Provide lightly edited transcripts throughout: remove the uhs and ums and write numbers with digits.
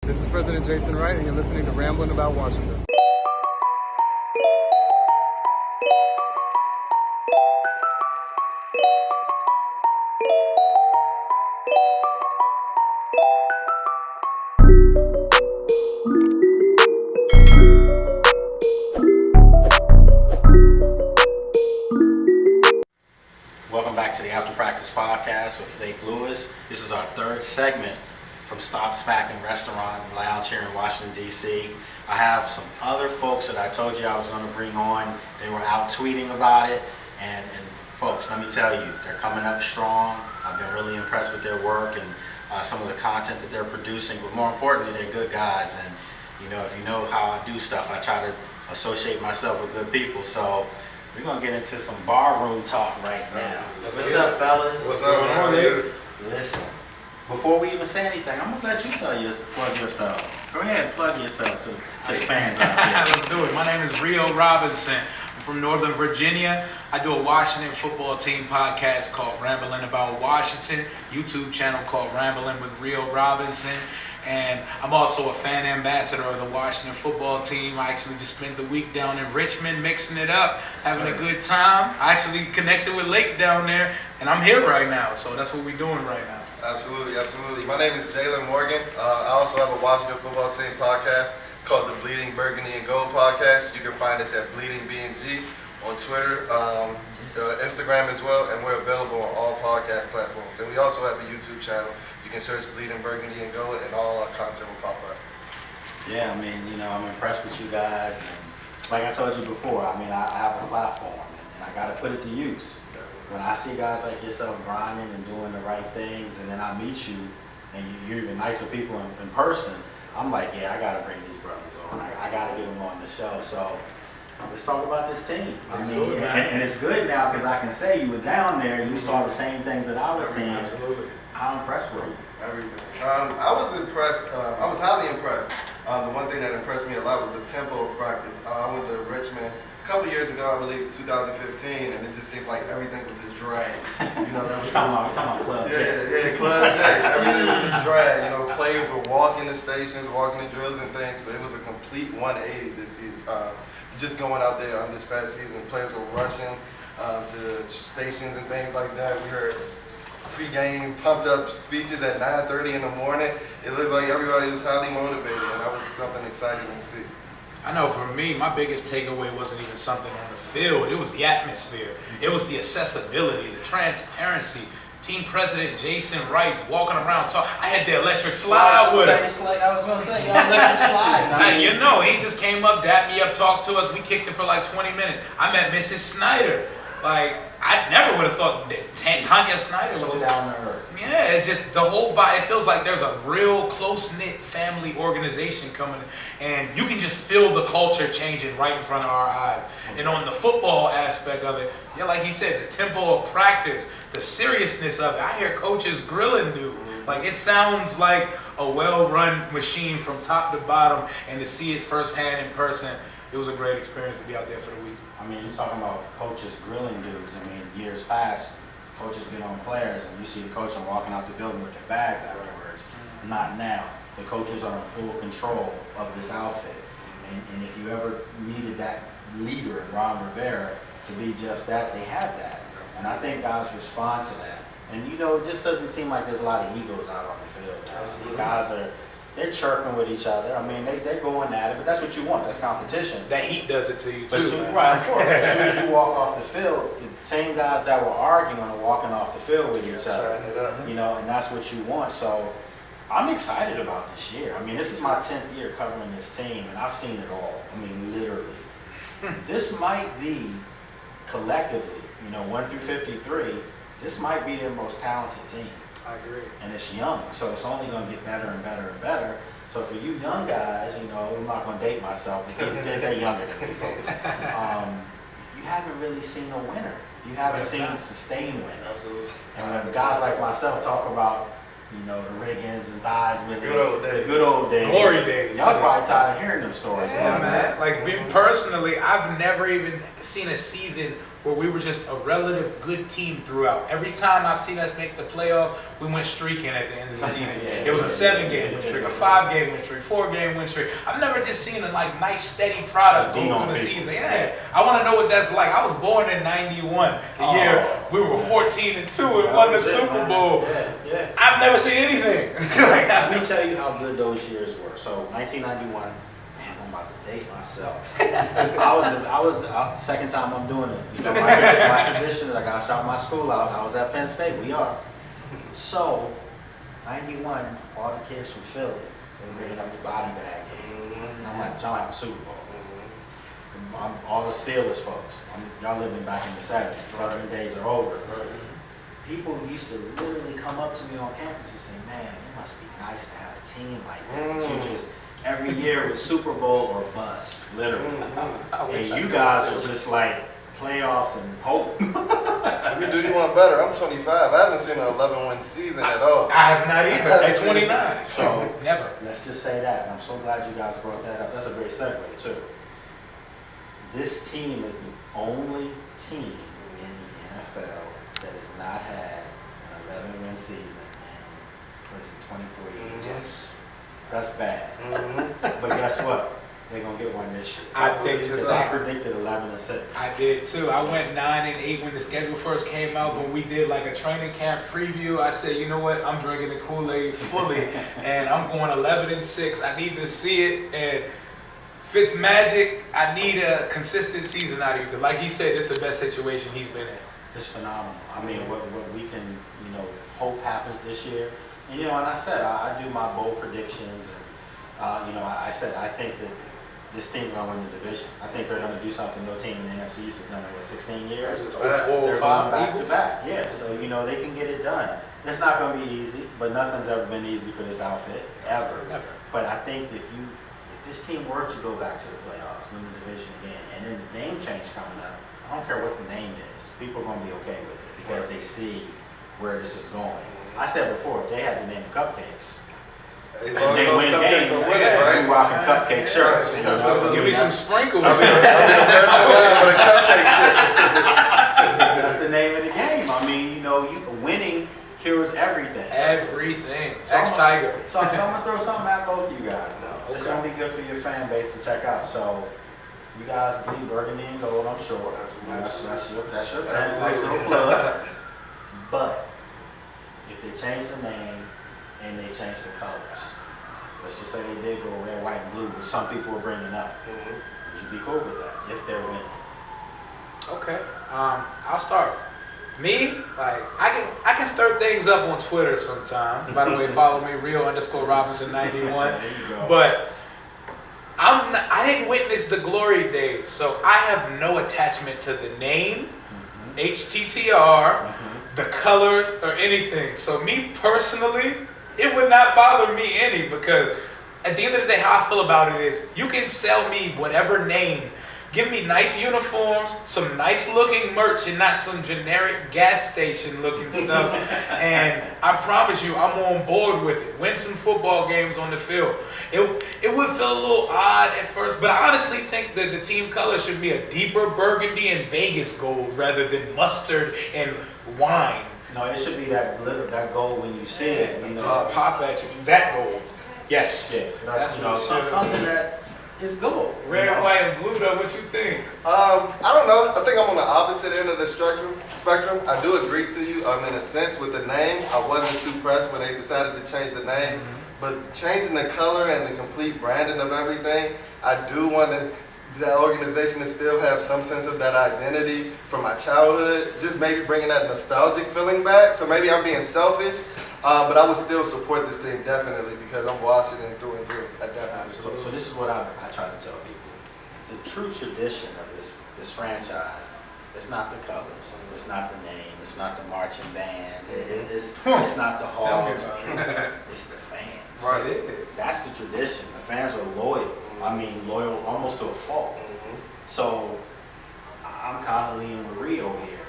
This is President Jason Wright, and you're listening to Ramblin' About Washington. Welcome back to the After Practice Podcast with Lake Lewis. This is our third segment from Stop Smackin' Restaurant and Lounge here in Washington, D.C. I have some other folks that I told you I was going to bring on. They were out tweeting about it. And folks, let me tell you, they're coming up strong. I've been really impressed with their work and some of the content that they're producing. But more importantly, they're good guys. And, you know, if you know how I do stuff, I try to associate myself with good people. So we're going to get into some barroom talk right now. What's up, fellas? What's up, man? How are you? Listen, before we even say anything, I'm going to let you plug yourselves. Go ahead, plug yourselves to the fans out there. Let's do it. My name is Rio Robinson. I'm from Northern Virginia. I do a Washington football team podcast called Ramblin' About Washington, YouTube channel called Ramblin' with Rio Robinson. And I'm also a fan ambassador of the Washington football team. I actually just spent the week down in Richmond mixing it up, having a good time. I actually connected with Lake down there, and I'm here right now. So that's what we're doing right now. Absolutely, absolutely. My name is Jalen Morgan. I also have a Washington football team podcast. It's called the Bleedin BNG Podcast. You can find us at Bleedin BNG on Twitter, Instagram as well, and we're available on all podcast platforms. And we also have a YouTube channel. You can search Bleedin BNG and all our content will pop up. Yeah, I mean, you know, I'm impressed with you guys. And like I told you before, I mean, I have a platform, and I got to put it to use. When I see guys like yourself grinding and doing the right things, and then I meet you, and you're even nice with people in person, I'm like, yeah, I got to bring these brothers on. I got to get them on the show. So let's talk about this team. I mean, and it's good now because I can say you were down there and you saw the same things that I was seeing. Absolutely. How impressed were you? Everything. I was impressed. I was highly impressed. The one thing that impressed me a lot was the tempo of practice. I went to Richmond a couple years ago, I believe 2015, and it just seemed like everything was a drag. You know, that was We're talking about Club J. Yeah, Club J. Everything was a drag. You know, players were walking the stations, walking the drills and things, but it was a complete 180 this season. Just going out there this past season, players were rushing to stations and things like that. We heard pre-game pumped up speeches at 9:30 in the morning. It looked like everybody was highly motivated, and that was something exciting to see. I know for me, my biggest takeaway wasn't even something on the field. It was the atmosphere. It was the accessibility, the transparency. Team President Jason Wright's walking around talking. I had the electric slide with him. I was going to say, electric slide. You know, he just came up, dapped me up, talked to us. We kicked it for like 20 minutes. I met Mrs. Snyder. Like, I never would have thought that Tanya Snyder was so down to earth. Yeah, it just, the whole vibe, it feels like there's a real close-knit family organization coming, and you can just feel the culture changing right in front of our eyes. And on the football aspect of it, yeah, like he said, the tempo of practice, the seriousness of it. I hear coaches grilling dude. Like, it sounds like a well-run machine from top to bottom, and to see it firsthand in person, it was a great experience to be out there for the week. I mean, you're talking about coaches grilling dudes. I mean, years past, coaches get on players, and you see the coach walking out the building with their bags afterwards. Not now. The coaches are in full control of this outfit. And if you ever needed that leader in Ron Rivera to be just that, they have that. And I think guys respond to that. And, you know, it just doesn't seem like there's a lot of egos out on the field. Absolutely. Guys they're chirping with each other. I mean, they're going at it, but that's what you want. That's competition. That heat does it to you, too. Right, of course. As soon as you walk off the field, the same guys that were arguing are walking off the field with each other. You know, and that's what you want. So I'm excited about this year. I mean, this is my 10th year covering this team, and I've seen it all. I mean, literally. This might be, collectively, you know, 1 through 53, this might be their most talented team. I agree. And it's young, so it's only going to get better and better and better. So for you young guys, you know, I'm not going to date myself because they're younger than me folks. You haven't really seen a winner. You haven't seen a sustained win. Absolutely. And when guys like myself talk about, you know, the Riggins and Theismann, The good old days. Glory days. Y'all probably tired of hearing them stories. Yeah, man. Like me personally, I've never even seen a season where we were just a relative good team throughout. Every time I've seen us make the playoffs, we went streaking at the end of the season. It was a 7-game win streak, a 5-game win streak, 4-game win streak. I've never just seen a nice steady product go through the season. Yeah, I want to know what that's like. I was born in '91, the year we were 14-2 and won the Super Bowl. Yeah. I've never seen anything. Let me tell you how good those years were. So 1991. I'm about to date myself. I was second time I'm doing it. You know, my tradition is I gotta shout my school out. I was at Penn State. We are. So 91, all the kids from Philly, they were bringing up the body bag game. And I'm like, y'all have a Super Bowl. I'm all the Steelers folks. Y'all living back in the 70s. Southern days are over. People used to literally come up to me on campus and say, man, it must be nice to have a team like that. You just every year it was Super Bowl or bust, literally. And you guys are just like playoffs and hope. We do you one better. I'm 25. I haven't seen an 11-win season at all. I have not either. At 29. So never. Let's just say that. And I'm so glad you guys brought that up. That's a great segue too. This team is the only team in the NFL that has not had an 11-win season in, what's it, 24 years. Yes. That's bad. But guess what? They're going to get one this year. I think Because I predicted 11-6. I did too. I went 9-8 when the schedule first came out. When we did like a training camp preview, I said, you know what? I'm drinking the Kool-Aid fully, and I'm going 11-6. I need to see it, and Fitzmagic, I need a consistent season out of you. Because like he said, it's the best situation he's been in. It's phenomenal. I mean, what we can, hope happens this year. And, and I said, I do my bold predictions. And, I said, I think that this team's going to win the division. I think they're going to do something no team in the NFC East has done in 16 years. It's They're 4 or going 5 back Eagles. to back. Yeah, so, they can get it done. It's not going to be easy, but nothing's ever been easy for this outfit, ever. Never. But I think if this team were to go back to the playoffs, win the division again, and then the name change coming up, I don't care what the name is, people are going to be okay with it because they see where this is going. I said before, if they had the name Cupcakes, As and long they as those win cupcakes games, are winning, we right? rocking cupcake shirts. Yeah, absolutely. Give me some sprinkles. I'll be the first in line with a cupcake shit. That's the name of the game. I mean, winning cures everything. Everything. So Ex-Tiger. So I'm going to throw something at both of you guys, though. It's Okay. going to be good for your fan base to check out. So you guys bleed burgundy and gold, I'm sure. Absolutely. That's your Absolutely. plug. But if they change the name and they change the colors, let's just say they did go red, white, and blue, but some people were bringing up, would you be cool with that if they're winning? Okay. I'll start. Me, I can stir things up on Twitter sometime. By the way, follow me, real_Robinson91. There you go. But I didn't witness the glory days, so I have no attachment to the name, HTTR, the colors, or anything. So me personally, it would not bother me any, because at the end of the day, how I feel about it is, you can sell me whatever name. Give me nice uniforms, some nice looking merch, and not some generic gas station looking stuff. And I promise you, I'm on board with it. Win some football games on the field. It would feel a little odd at first, but I honestly think that the team color should be a deeper burgundy and Vegas gold rather than mustard and wine. No, it should be that glitter, that gold when you see it. Just pop at you. That gold. Yes. Yeah, That's what it should something be. that is gold. Red, white, and blue though, what you think? I don't know. I think I'm on the opposite end of the spectrum. I do agree to you. In a sense, with the name, I wasn't too pressed when they decided to change the name. But changing the color and the complete branding of everything, I do want the organization to still have some sense of that identity from my childhood. Just maybe bringing that nostalgic feeling back. So maybe I'm being selfish. But I would still support this team definitely because I'm Washington through and through. I definitely So this is what I try to tell people. The true tradition of this franchise, it's not the colors, it's not the name, it's not the marching band, it's not the halls, it's the fans. Right. It is. That's the tradition. The fans are loyal. I mean, loyal almost to a fault. So I'm kind of leaning with Rio here.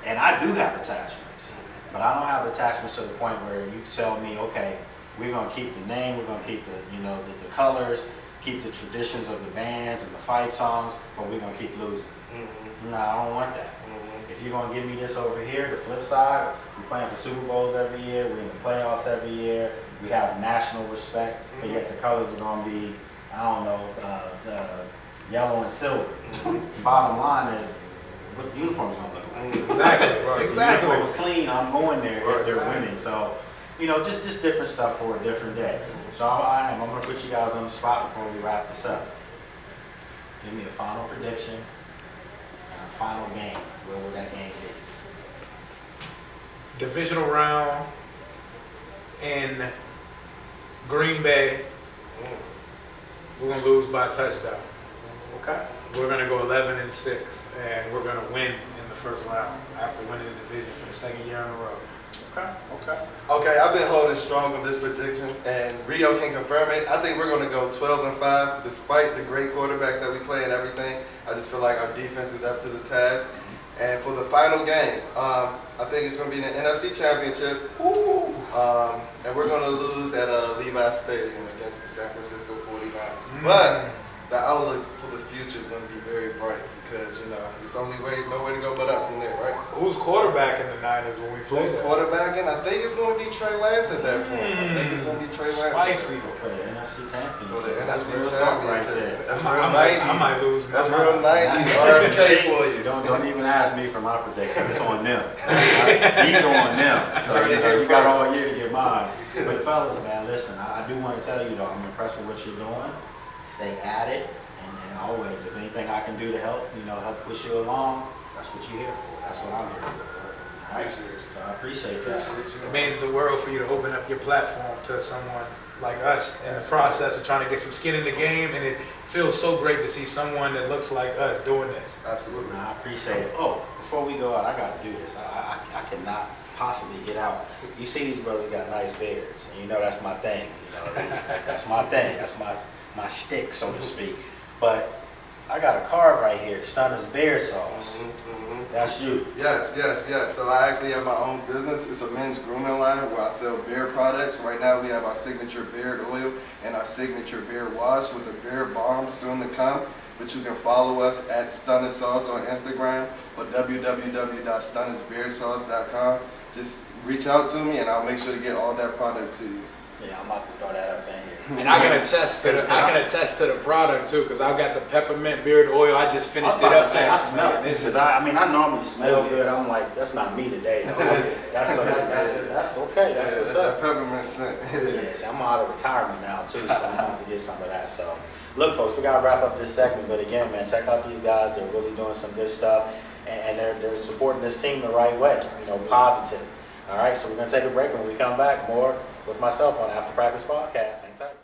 And I do have attachments. But I don't have attachments to the point where you tell me, okay, We're gonna keep the name. We're gonna keep the colors, keep the traditions of the bands and the fight songs, but we're gonna keep losing. No, I don't want that. If you're gonna give me this over here, the flip side, we're playing for Super Bowls every year. We're in the playoffs every year. We have national respect, but yet the colors are gonna be, I don't know, the yellow and silver. Bottom line is, what the uniform's gonna look like. Exactly. Right. If the uniform's clean, I'm going there if they're winning. So, just different stuff for a different day. So I'm gonna put you guys on the spot before we wrap this up. Give me a final prediction and a final game. Where will that game be? Divisional round in Green Bay. We're gonna lose by a touchdown. Okay. We're gonna go 11-6, and we're gonna win in the first round after winning the division for the second year in a row. Okay, I've been holding strong on this prediction, and Rio can confirm it. I think we're going to go 12-5, despite the great quarterbacks that we play and everything. I just feel like our defense is up to the task. And for the final game, I think it's going to be the NFC Championship. And we're going to lose at Levi Stadium against the San Francisco 49ers. But the outlook for the future is going to be very bright because, it's only nowhere to go but up from there, right? Who's quarterbacking the Niners when we play? Who's quarterbacking? I think it's going to be Trey Lance at that point. I think it's going to be Trey Lance. Spicy. For the NFC Championship. For the That's NFC real talk right Championship. there. That's I real might- 90s. I might lose. That's real 90s RFK for you. Don't even ask me for my prediction. It's on them. These are on them. So you got all year to get mine. But fellas, man, listen. I do want to tell you though, I'm impressed with what you're doing. Stay at it, and always, if anything I can do to help, help push you along, that's what you're here for. That's what I'm here for. All right? So I appreciate that. It means the world for you to open up your platform to someone like us in the process of trying to get some skin in the game, and it feels so great to see someone that looks like us doing this. Absolutely. I appreciate it. Oh, before we go out, I got to do this. I cannot possibly get out. You see these brothers got nice beards, and that's my thing. That's my thing. That's my shtick, so to speak. But I got a card right here, Stunner's Beard Sauce. That's you. Yes. So I actually have my own business. It's a men's grooming line where I sell beard products. Right now we have our signature beard oil and our signature beard wash with a beard balm soon to come. But you can follow us at Stunner Sauce on Instagram or www.stunnersbeardsauce.com. Just reach out to me and I'll make sure to get all that product to you. Yeah, I'm about to throw that up in here. And I can attest to the product too, because I've got the peppermint beard oil. I just finished it up. I smell it. Because I normally smell good. I'm like, that's not me today. Though. That's okay. That's what's that up. peppermint scent. Yes, I'm out of retirement now too, so I'm going to get some of that. So, look, folks, we got to wrap up this segment. But again, man, check out these guys. They're really doing some good stuff, and they're supporting this team the right way. Positive. All right, so we're going to take a break. When we come back, more with myself on After Practice Podcast. Hang tight.